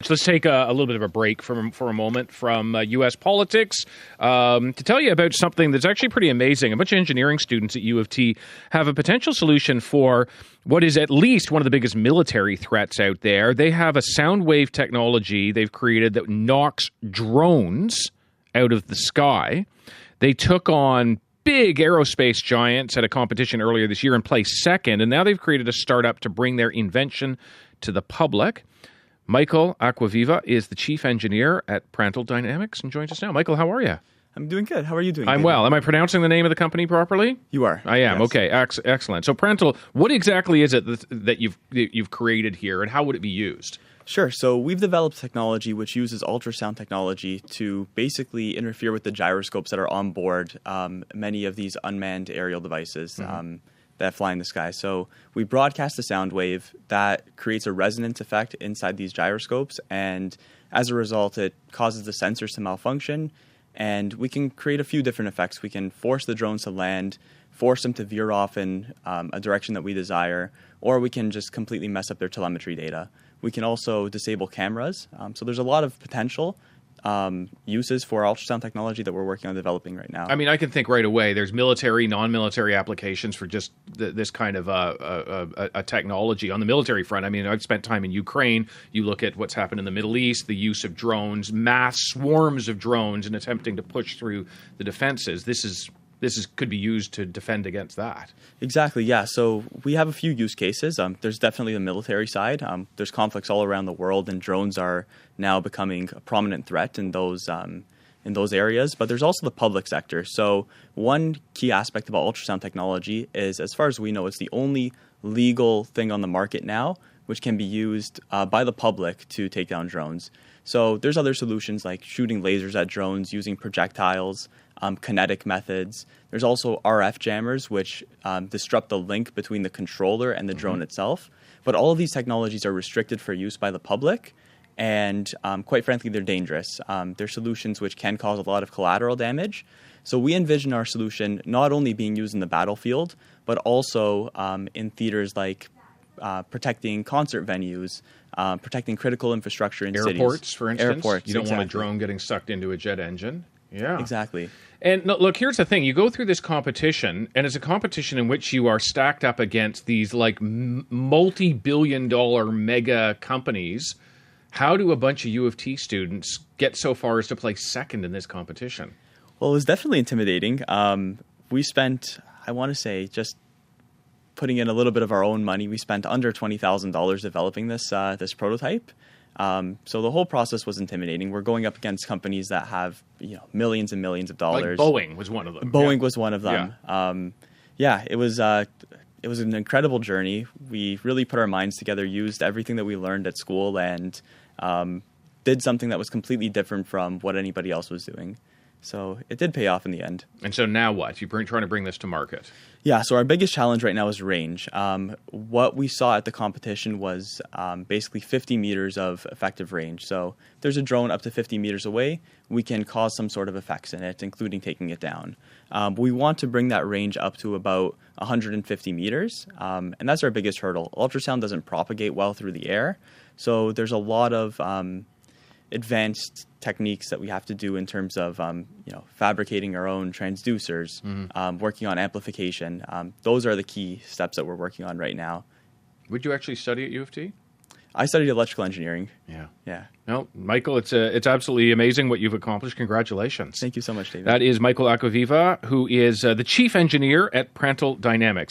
So let's take a little bit of a break for a moment from U.S. politics to tell you about something that's actually pretty amazing. A bunch of engineering students at U of T have a potential solution for what is at least one of the biggest military threats out there. They have a sound wave technology they've created that knocks drones out of the sky. They took on big aerospace giants at a competition earlier this year and placed second, and now they've created a startup to bring their invention to the public. Michael Acquaviva is the chief engineer at Prandtl Dynamics and joins us now. Michael, how are you? I'm doing good. How are you doing? I'm well. Am I pronouncing the name of the company properly? You are. I am. Yes. Okay, excellent. So Prandtl, what exactly is it that you've created here, and how would it be used? Sure. So we've developed technology which uses ultrasound technology to basically interfere with the gyroscopes that are on board many of these unmanned aerial devices. That fly in the sky. So we broadcast a sound wave that creates a resonance effect inside these gyroscopes, and as a result, it causes the sensors to malfunction, and we can create a few different effects. We can force the drones to land, force them to veer off in a direction that we desire, or we can just completely mess up their telemetry data. We can also disable cameras. So there's a lot of potential uses for ultrasound technology that we're working on developing right now. I mean, I can think right away. There's military, non-military applications for just this kind of a technology on the military front. I mean, I've spent time in Ukraine. You look at what's happened in the Middle East, the use of drones, mass swarms of drones, and attempting to push through the defenses. This could be used to defend against that. Exactly, yeah. So we have a few use cases. There's definitely the military side. There's conflicts all around the world, and drones are now becoming a prominent threat in those areas. But there's also the public sector. So one key aspect about ultrasound technology is, as far as we know, it's the only legal thing on the market now which can be used by the public to take down drones. So there's other solutions like shooting lasers at drones, using projectiles, kinetic methods. There's also RF jammers, which disrupt the link between the controller and the drone itself. But all of these technologies are restricted for use by the public, and quite frankly, they're dangerous. They're solutions which can cause a lot of collateral damage. So we envision our solution not only being used in the battlefield, but also in theaters like protecting concert venues, protecting critical infrastructure in cities. Airports, for instance. Airports, you don't exactly. want a drone getting sucked into a jet engine. Yeah. Exactly. And look, here's the thing. You go through this competition, and it's a competition in which you are stacked up against these like multi-billion-dollar mega companies. How do a bunch of U of T students get so far as to place second in this competition? Well, it was definitely intimidating. We spent, I want to say, just putting in a little bit of our own money. We spent under $20,000 developing this prototype. So the whole process was intimidating. We're going up against companies that have millions and millions of dollars. Like Boeing was one of them. Boeing was one of them. It was an incredible journey. We really put our minds together, used everything that we learned at school, and did something that was completely different from what anybody else was doing. So it did pay off in the end. And so now what? You're trying to bring this to market? Yeah, so our biggest challenge right now is range. What we saw at the competition was basically 50 meters of effective range. So if there's a drone up to 50 meters away, we can cause some sort of effects in it, including taking it down. We want to bring that range up to about 150 meters, and that's our biggest hurdle. Ultrasound doesn't propagate well through the air, so there's a lot of advanced techniques that we have to do in terms of fabricating our own transducers, working on amplification. Those are the key steps that we're working on right now. Would you actually study at U of T? I studied electrical engineering. Yeah. No, Michael, it's absolutely amazing what you've accomplished. Congratulations. Thank you so much, David. That is Michael Acquaviva, who is the chief engineer at Prandtl Dynamics.